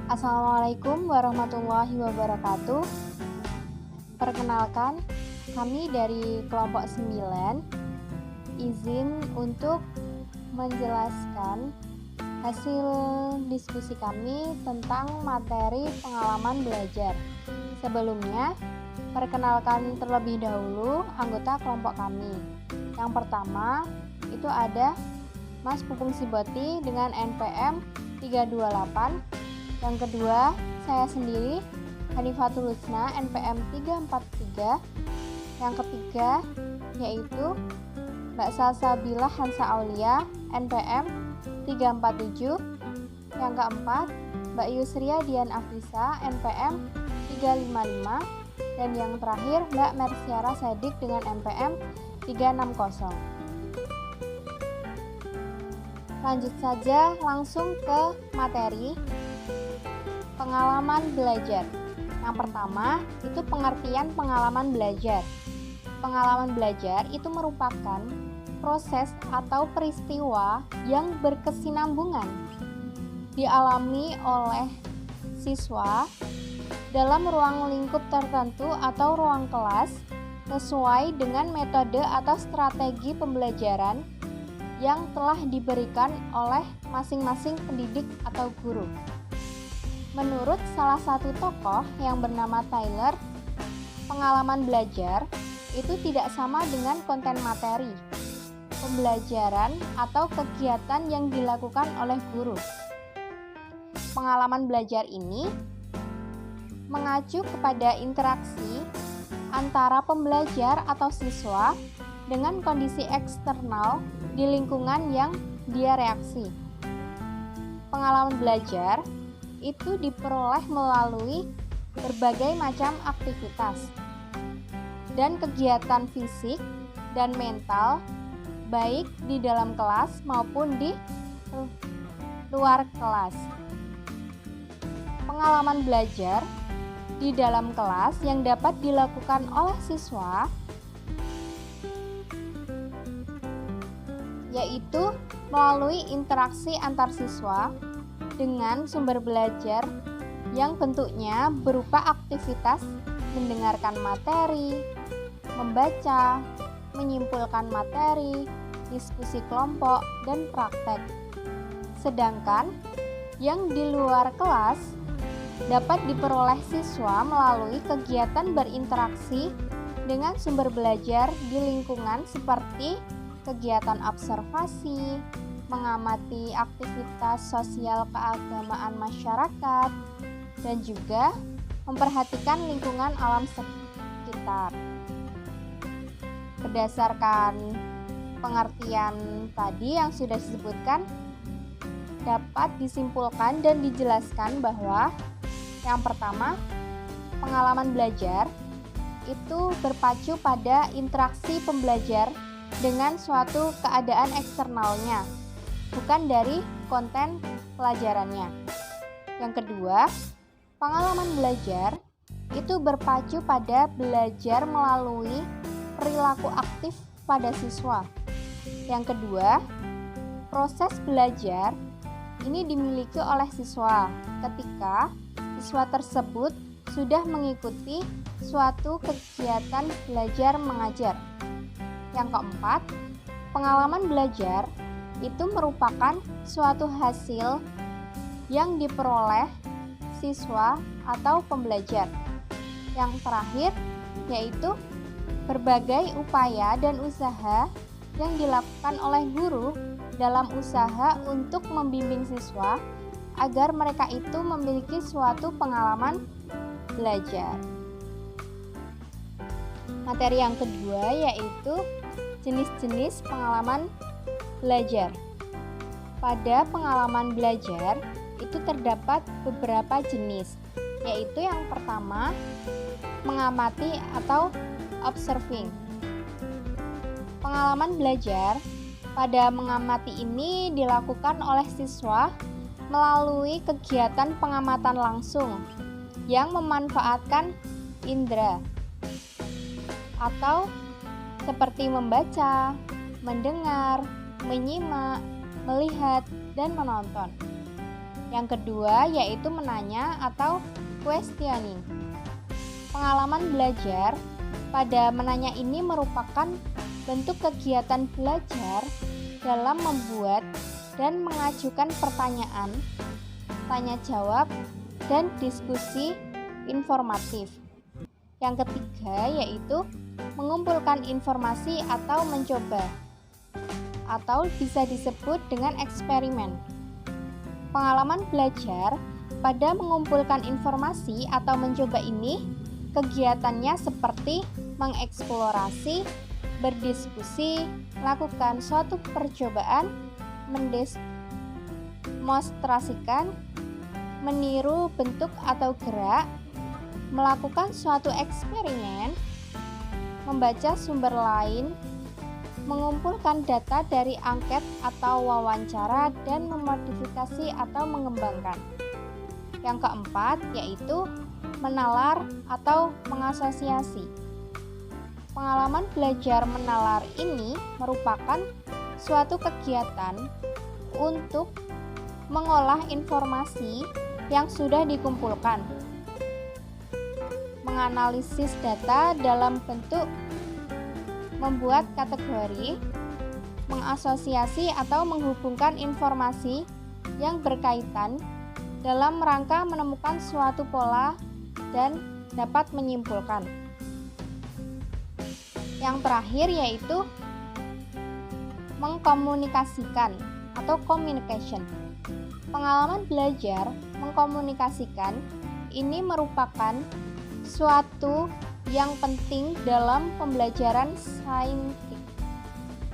Assalamualaikum warahmatullahi wabarakatuh. Perkenalkan, kami dari kelompok 9 izin untuk menjelaskan hasil diskusi kami tentang materi pengalaman belajar. Sebelumnya, perkenalkan terlebih dahulu anggota kelompok kami. Yang pertama, itu ada Mas Pupung Siboti dengan NPM 328. Yang kedua, saya sendiri, Hanifatul Husna, NPM 343. Yang ketiga, yaitu Mbak Salsabila Hansa Aulia, NPM 347. Yang keempat, Mbak Yusria Dian Afisa, NPM 355. Dan yang terakhir, Mbak Mersiara Sadik dengan NPM 360. Lanjut saja langsung ke materi pengalaman belajar. Yang pertama, itu pengertian pengalaman belajar. Pengalaman belajar itu merupakan proses atau peristiwa yang berkesinambungan dialami oleh siswa dalam ruang lingkup tertentu atau ruang kelas sesuai dengan metode atau strategi pembelajaran yang telah diberikan oleh masing-masing pendidik atau guru. Menurut salah satu tokoh yang bernama Taylor, pengalaman belajar itu tidak sama dengan konten materi pembelajaran atau kegiatan yang dilakukan oleh guru. Pengalaman belajar ini mengacu kepada interaksi antara pembelajar atau siswa dengan kondisi eksternal di lingkungan yang dia reaksi. Pengalaman belajar itu diperoleh melalui berbagai macam aktivitas dan kegiatan fisik dan mental, baik di dalam kelas maupun di luar kelas. Pengalaman belajar di dalam kelas yang dapat dilakukan oleh siswa yaitu melalui interaksi antar siswa dengan sumber belajar yang bentuknya berupa aktivitas mendengarkan materi, membaca, menyimpulkan materi, diskusi kelompok, dan praktek. Sedangkan yang di luar kelas dapat diperoleh siswa melalui kegiatan berinteraksi dengan sumber belajar di lingkungan seperti kegiatan observasi, mengamati aktivitas sosial keagamaan masyarakat, dan juga memperhatikan lingkungan alam sekitar. Berdasarkan pengertian tadi yang sudah disebutkan, dapat disimpulkan dan dijelaskan bahwa yang pertama, pengalaman belajar itu berpacu pada interaksi pembelajar dengan suatu keadaan eksternalnya, bukan dari konten pelajarannya. Yang kedua, pengalaman belajar itu berpacu pada belajar melalui perilaku aktif pada siswa. Yang kedua, proses belajar ini dimiliki oleh siswa ketika siswa tersebut sudah mengikuti suatu kegiatan belajar mengajar. Yang keempat, pengalaman belajar itu merupakan suatu hasil yang diperoleh siswa atau pembelajar. Yang terakhir, yaitu berbagai upaya dan usaha yang dilakukan oleh guru dalam usaha untuk membimbing siswa agar mereka itu memiliki suatu pengalaman belajar. Materi yang kedua yaitu jenis-jenis pengalaman belajar. Pada pengalaman belajar itu terdapat beberapa jenis, yaitu yang pertama, mengamati atau observing. Pengalaman belajar pada mengamati ini dilakukan oleh siswa melalui kegiatan pengamatan langsung yang memanfaatkan indera atau seperti membaca, mendengar, menyimak, melihat, dan menonton. Yang kedua yaitu menanya atau questioning. Pengalaman belajar pada menanya ini merupakan bentuk kegiatan belajar dalam membuat dan mengajukan pertanyaan, tanya jawab, dan diskusi informatif. Yang ketiga yaitu mengumpulkan informasi atau mencoba, atau bisa disebut dengan eksperimen. Pengalaman belajar pada mengumpulkan informasi atau mencoba ini kegiatannya seperti mengeksplorasi, berdiskusi, melakukan suatu percobaan, mendemonstrasikan, meniru bentuk atau gerak, melakukan suatu eksperimen, membaca sumber lain, mengumpulkan data dari angket atau wawancara, dan memodifikasi atau mengembangkan. Yang keempat yaitu menalar atau mengasosiasi. Pengalaman belajar menalar ini merupakan suatu kegiatan untuk mengolah informasi yang sudah dikumpulkan, menganalisis data dalam bentuk membuat kategori, mengasosiasi atau menghubungkan informasi yang berkaitan dalam rangka menemukan suatu pola dan dapat menyimpulkan. Yang terakhir yaitu mengkomunikasikan atau communication. Pengalaman belajar mengkomunikasikan ini merupakan suatu yang penting dalam pembelajaran saintifik,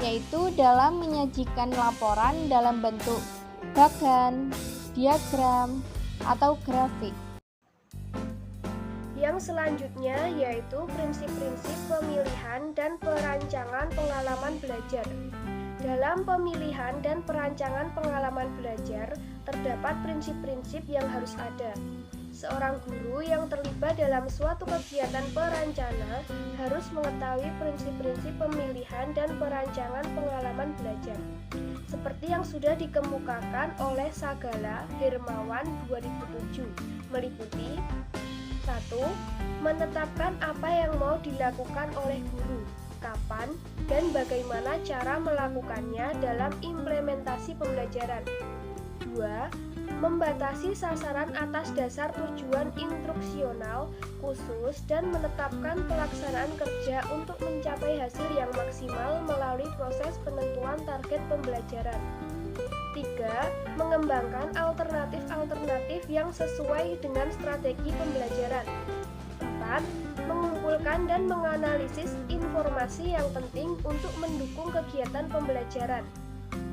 yaitu dalam menyajikan laporan dalam bentuk bagan, diagram, atau grafik. Yang selanjutnya yaitu prinsip-prinsip pemilihan dan perancangan pengalaman belajar. Dalam pemilihan dan perancangan pengalaman belajar, terdapat prinsip-prinsip yang harus ada. Seorang guru yang terlibat dalam suatu kegiatan perancana harus mengetahui prinsip-prinsip pemilihan dan perancangan pengalaman belajar. Seperti yang sudah dikemukakan oleh Sagala Hermawan 2007, meliputi 1. Menetapkan apa yang mau dilakukan oleh guru, kapan, dan bagaimana cara melakukannya dalam implementasi pembelajaran. 2. Membatasi sasaran atas dasar tujuan instruksional khusus dan menetapkan pelaksanaan kerja untuk mencapai hasil yang maksimal melalui proses penentuan target pembelajaran. 3. Mengembangkan alternatif-alternatif yang sesuai dengan strategi pembelajaran. 4. Mengumpulkan dan menganalisis informasi yang penting untuk mendukung kegiatan pembelajaran.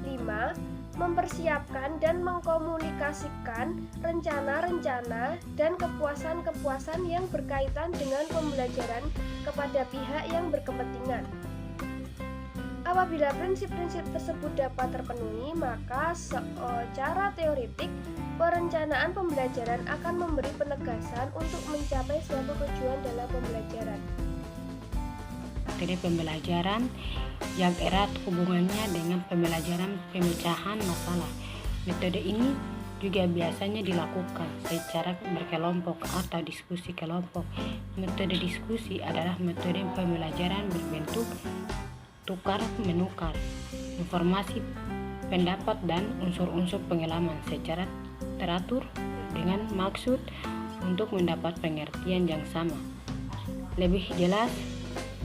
5. Mempersiapkan dan mengkomunikasikan rencana-rencana dan kepuasan-kepuasan yang berkaitan dengan pembelajaran kepada pihak yang berkepentingan. Apabila prinsip-prinsip tersebut dapat terpenuhi, maka secara teoretik perencanaan pembelajaran akan memberi penegasan untuk mencapai suatu tujuan dalam pembelajaran. Metode pembelajaran yang erat hubungannya dengan pembelajaran pemecahan masalah. Metode ini juga biasanya dilakukan secara berkelompok atau diskusi kelompok. Metode diskusi adalah metode pembelajaran berbentuk tukar-menukar informasi, pendapat, dan unsur-unsur pengalaman secara teratur dengan maksud untuk mendapat pengertian yang sama, lebih jelas,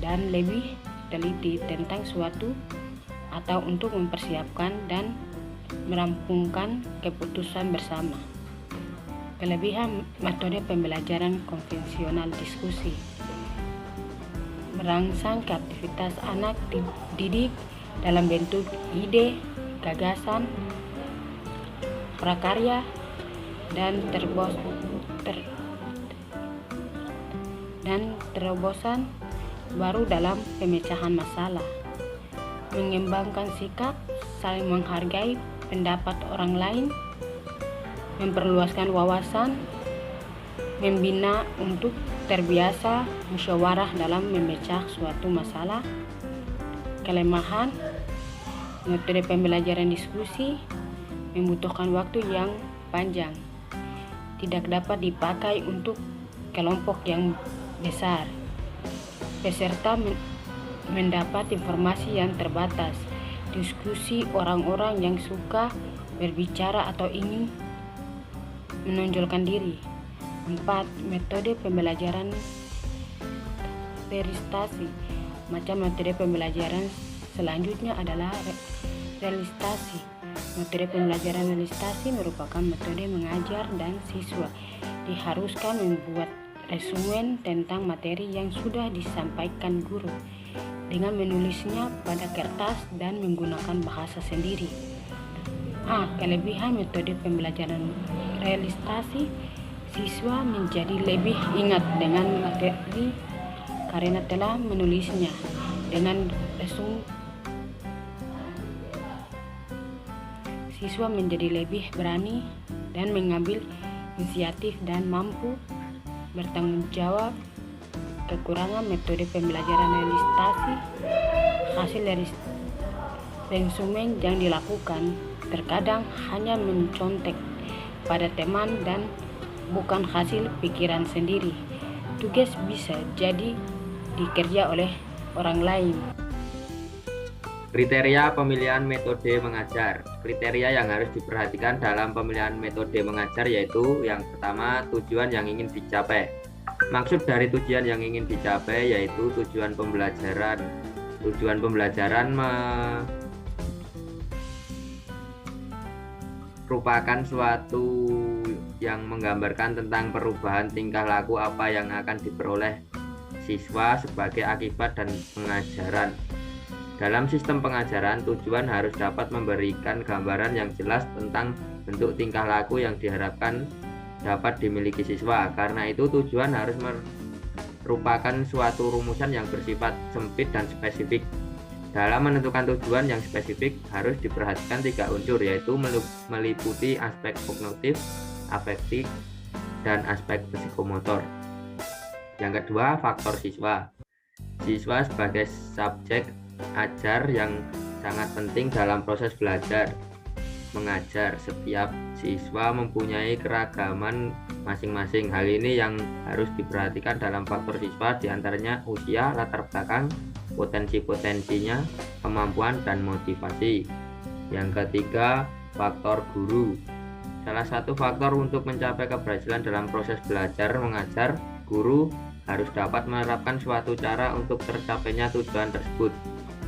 dan lebih teliti tentang suatu atau untuk mempersiapkan dan merampungkan keputusan bersama. Kelebihan metode pembelajaran konvensional diskusi: merangsang aktivitas anak didik dalam bentuk ide, gagasan, prakarya, dan terobosan baru dalam pemecahan masalah. Mengembangkan sikap saling menghargai pendapat orang lain, memperluaskan wawasan, membina untuk terbiasa musyawarah dalam memecah suatu masalah. Kelemahan metode pembelajaran diskusi membutuhkan waktu yang panjang, tidak dapat dipakai untuk kelompok yang besar. Peserta mendapat informasi yang terbatas, diskusi orang-orang yang suka berbicara atau ingin menonjolkan diri. 4. Metode pembelajaran realisasi. Macam metode pembelajaran selanjutnya adalah realisasi. Metode pembelajaran realisasi merupakan metode mengajar dan siswa diharuskan membuat resumen tentang materi yang sudah disampaikan guru dengan menulisnya pada kertas dan menggunakan bahasa sendiri. Kelebihan metode pembelajaran realisasi, siswa menjadi lebih ingat dengan materi karena telah menulisnya dengan resumen. Siswa menjadi lebih berani dan mengambil inisiatif dan mampu bertanggung jawab. Kekurangan metode pembelajaran realisasi, hasil dari resumen yang dilakukan terkadang hanya mencontek pada teman dan bukan hasil pikiran sendiri. Tugas bisa jadi dikerja oleh orang lain. Kriteria pemilihan metode mengajar. Kriteria yang harus diperhatikan dalam pemilihan metode mengajar yaitu yang pertama, tujuan yang ingin dicapai. Maksud dari tujuan yang ingin dicapai yaitu tujuan pembelajaran. Tujuan pembelajaran merupakan suatu yang menggambarkan tentang perubahan tingkah laku apa yang akan diperoleh siswa sebagai akibat dan pengajaran. Dalam sistem pengajaran, tujuan harus dapat memberikan gambaran yang jelas tentang bentuk tingkah laku yang diharapkan dapat dimiliki siswa. Karena itu, tujuan harus merupakan suatu rumusan yang bersifat sempit dan spesifik. Dalam menentukan tujuan yang spesifik, harus diperhatikan 3 unsur, yaitu meliputi aspek kognitif, afektif, dan aspek psikomotor. Yang kedua, faktor siswa. Siswa sebagai subjek ajar yang sangat penting dalam proses belajar mengajar. Setiap siswa mempunyai keragaman masing-masing. Hal ini yang harus diperhatikan dalam faktor siswa, diantaranya usia, latar belakang, potensi-potensinya, kemampuan, dan motivasi. Yang ketiga, faktor guru. Salah satu faktor untuk mencapai keberhasilan dalam proses belajar mengajar, guru harus dapat menerapkan suatu cara untuk tercapainya tujuan tersebut.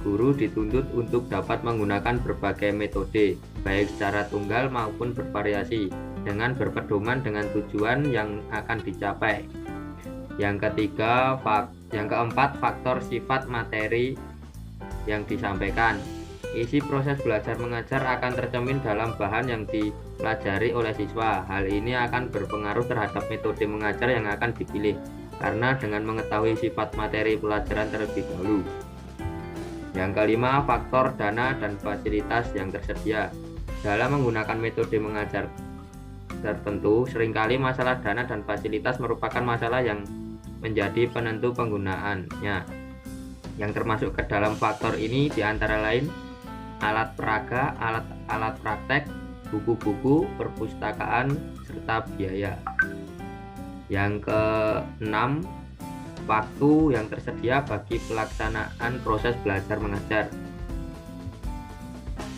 Guru dituntut untuk dapat menggunakan berbagai metode, baik secara tunggal maupun bervariasi, dengan berpedoman dengan tujuan yang akan dicapai. Yang keempat, faktor sifat materi yang disampaikan. Isi proses belajar mengajar akan tercermin dalam bahan yang dipelajari oleh siswa. Hal ini akan berpengaruh terhadap metode mengajar yang akan dipilih, karena dengan mengetahui sifat materi pelajaran terlebih dahulu. Yang kelima, faktor dana dan fasilitas yang tersedia. Dalam menggunakan metode mengajar tertentu, seringkali masalah dana dan fasilitas merupakan masalah yang menjadi penentu penggunaannya. Yang termasuk ke dalam faktor ini diantara lain alat peraga, alat praktek, buku-buku, perpustakaan, serta biaya. Yang keenam, waktu yang tersedia bagi pelaksanaan proses belajar mengajar.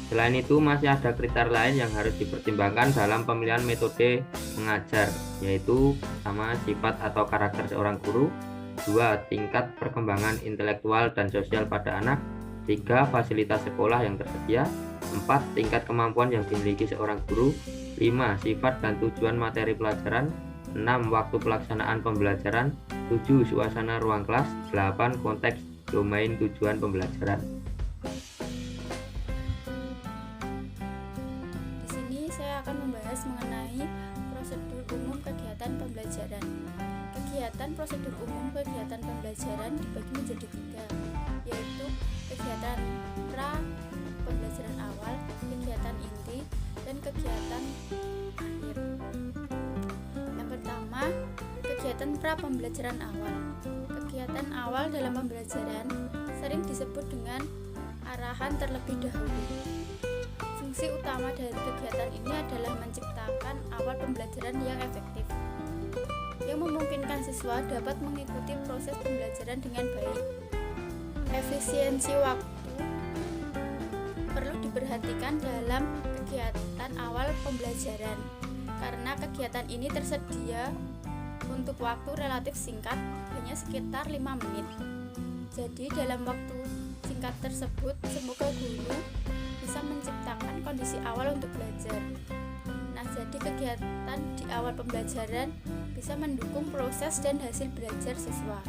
Selain itu, masih ada kriteria lain yang harus dipertimbangkan dalam pemilihan metode mengajar, yaitu pertama, sifat atau karakter seorang guru, 2. Tingkat perkembangan intelektual dan sosial pada anak, 3. Fasilitas sekolah yang tersedia, 4. Tingkat kemampuan yang dimiliki seorang guru, 5. Sifat dan tujuan materi pelajaran, 6. Waktu pelaksanaan pembelajaran, 7. Suasana ruang kelas, 8. Konteks domain tujuan pembelajaran. Di sini saya akan membahas mengenai prosedur umum kegiatan pembelajaran. Kegiatan prosedur umum kegiatan pembelajaran dibagi menjadi 3, yaitu kegiatan pra pembelajaran awal, kegiatan inti, dan kegiatan akhir. Yang pertama, kegiatan pra pembelajaran awal. Kegiatan awal dalam pembelajaran sering disebut dengan arahan terlebih dahulu. Fungsi utama dari kegiatan ini adalah menciptakan menciptakan awal pembelajaran yang efektif, yang memungkinkan siswa dapat mengikuti proses pembelajaran dengan baik. Efisiensi waktu perlu diperhatikan dalam kegiatan awal pembelajaran, karena kegiatan ini tersedia untuk waktu relatif singkat, hanya sekitar 5 menit. Jadi dalam waktu singkat tersebut, semoga guru bisa menciptakan kondisi awal untuk belajar. Nah, jadi kegiatan di awal pembelajaran bisa mendukung proses dan hasil belajar siswa.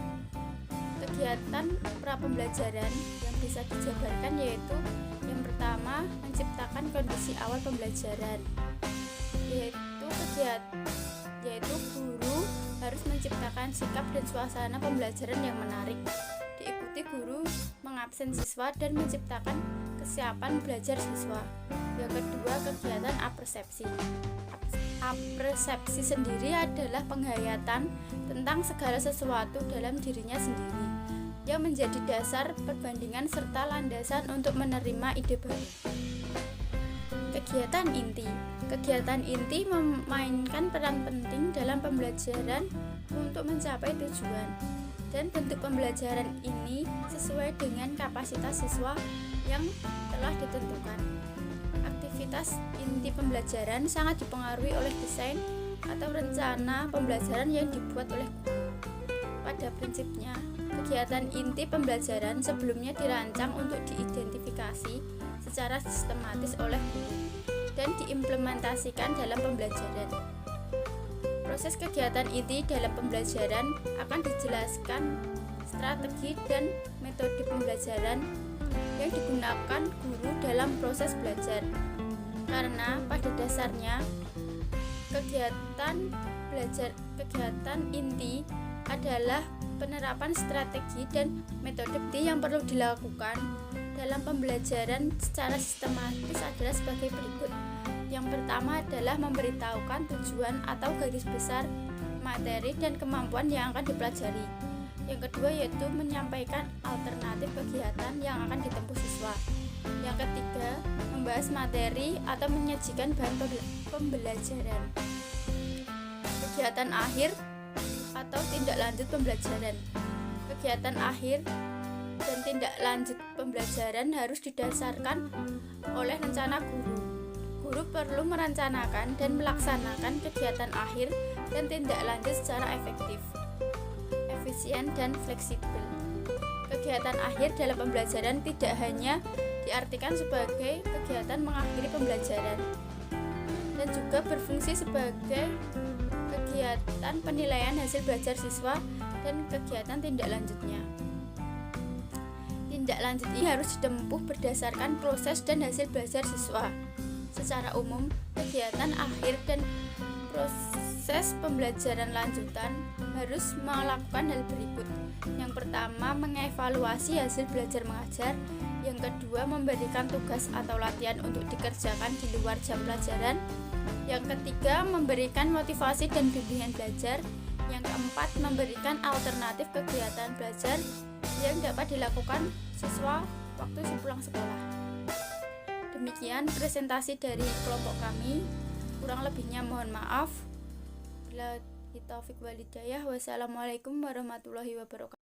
Kegiatan pra pembelajaran yang bisa dijabarkan yaitu yang pertama, menciptakan kondisi awal pembelajaran, yaitu guru harus menciptakan sikap dan suasana pembelajaran yang menarik. Diikuti guru mengabsen siswa dan menciptakan kesiapan belajar siswa. Yang kedua, kegiatan apersepsi. Apersepsi sendiri adalah penghayatan tentang segala sesuatu dalam dirinya sendiri, yang menjadi dasar perbandingan serta landasan untuk menerima ide baru. Kegiatan inti. Kegiatan inti memainkan peran penting dalam pembelajaran untuk mencapai tujuan, dan bentuk pembelajaran ini sesuai dengan kapasitas siswa yang telah ditentukan. Aktivitas inti pembelajaran sangat dipengaruhi oleh desain atau rencana pembelajaran yang dibuat oleh guru. Pada prinsipnya, kegiatan inti pembelajaran sebelumnya dirancang untuk diidentifikasi secara sistematis oleh guru dan diimplementasikan dalam pembelajaran. Proses kegiatan inti dalam pembelajaran akan dijelaskan strategi dan metode pembelajaran yang digunakan guru dalam proses belajar. Karena pada dasarnya kegiatan inti adalah penerapan strategi dan metode yang perlu dilakukan dalam pembelajaran secara sistematis adalah sebagai berikut. Yang pertama adalah memberitahukan tujuan atau garis besar materi dan kemampuan yang akan dipelajari. Yang kedua yaitu menyampaikan alternatif kegiatan yang akan ditempuh siswa. Yang ketiga, membahas materi atau menyajikan bahan pembelajaran. Kegiatan akhir atau tindak lanjut pembelajaran. Kegiatan akhir dan tindak lanjut pembelajaran harus didasarkan oleh rencana guru. Guru perlu merencanakan dan melaksanakan kegiatan akhir dan tindak lanjut secara efektif, efisien, dan fleksibel. Kegiatan akhir dalam pembelajaran tidak hanya diartikan sebagai kegiatan mengakhiri pembelajaran, dan juga berfungsi sebagai kegiatan penilaian hasil belajar siswa dan kegiatan tindak lanjutnya. Tindak lanjut ini harus ditempuh berdasarkan proses dan hasil belajar siswa. Secara umum, kegiatan akhir dan proses pembelajaran lanjutan harus melakukan hal berikut. Yang pertama, mengevaluasi hasil belajar mengajar. Yang kedua, memberikan tugas atau latihan untuk dikerjakan di luar jam pelajaran. Yang ketiga, memberikan motivasi dan bimbingan belajar. Yang keempat, memberikan alternatif kegiatan belajar yang dapat dilakukan siswa waktu sepulang sekolah. Demikian presentasi dari kelompok kami. Kurang lebihnya mohon maaf. Bila taufik walhidayah. Wassalamualaikum warahmatullahi wabarakatuh.